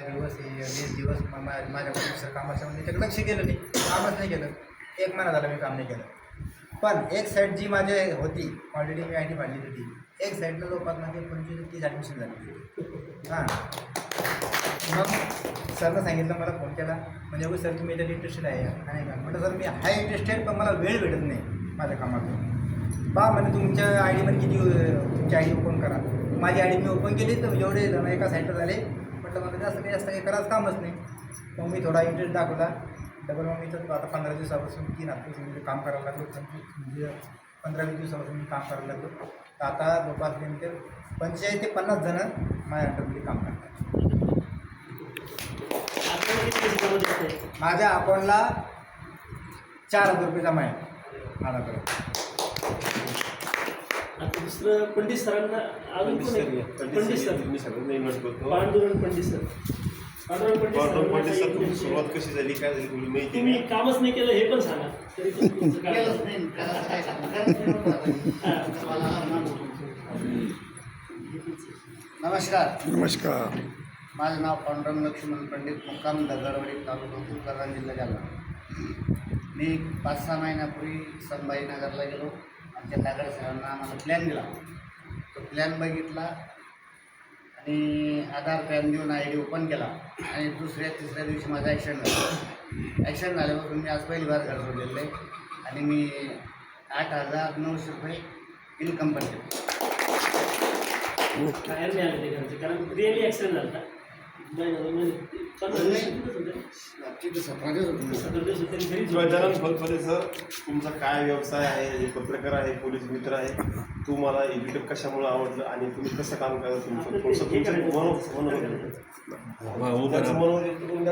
दिवस 20 दिवस माझ्याकडे दुसरं कामाच्या त्याच्याकडे लक्ष केलं नाही, कामच नाही केलं. 1 महिना झाला मी काम नाही केलं. पण एक साईड जी माझे होती ऑलरेडी मी IT काढली होती, एक साईडला जवळपास माझे 25-30 ॲडमिशन झाली. हां, मग सरनं सांगितलं, मला फोन केला, म्हणजे सर तुम्ही त्याच्यात इंटरेस्टेड आहे नाही का? म्हटलं सर मी आहे इंटरेस्टेड, पण मला वेळ भेटत नाही माझ्या कामातून. बा म्हणजे तुमच्या ID किती तुमची ID ओपन करा. माझी ID मी ओपन केली तर एवढे जण एका साईडला झाले. म्हटलं मला जास्त काही करायचं कामच नाही. मग मी थोडा इंटरेस्ट दाखवला. डबल मग मी तर आता 15 दिवसापासून 3 हफ्ते काम करायला लागलो. म्हणजे 15-20 दिवसापासून मी काम करायला लागलो. तर आता जवळपास नेमके 45 ते 50 जणं माझ्या अंडरमध्ये काम करतात. माझ्या अकाउंटला 4,000 रुपये जमा आहे माझ्याकडे. आता दुसरं पंडित सरांना अजून Pandit sir Pandurang Pandit sir Pandit sir सुरुवात कशी झाली, काय झाली तुम्ही माहिती? तुम्ही कामच नाही केलं हे पण सांगा. नमस्कार. माझं नाव पांडुरंग लक्ष्मण पंडित, मुक्काम दगडवाडी, तालुका तुळजापूर, जिल्हा जालना. मी 5-6 महिन्यापूर्वी संभाजीनगरला गेलो. आमच्या दागड सरांना आम्हाला प्लॅन दिला. तो प्लॅन बघितला आणि आधार पॅन देऊन ID ओपन केला आणि दुसऱ्या-तिसऱ्या दिवशी माझा ॲक्सिडेंट झाला. ॲक्सिडेंट झाल्यापासून मी आज पहिली बार घर सोडलेलं आहे आणि मी 8,900 रुपये इन्कम पण केलं. बाहेर नाही आले ते घरचे, कारण रिअली ॲक्सिडेंट झाला. गजानन फलफले सर, तुमचा काय व्यवसाय आहे? पत्रकार आहे, पोलीस मित्र आहे. तुम्हाला एडिटर कशामुळे आवडलं आणि तुम्ही कसं काम करता? तुमचं थोडंसं मनोबल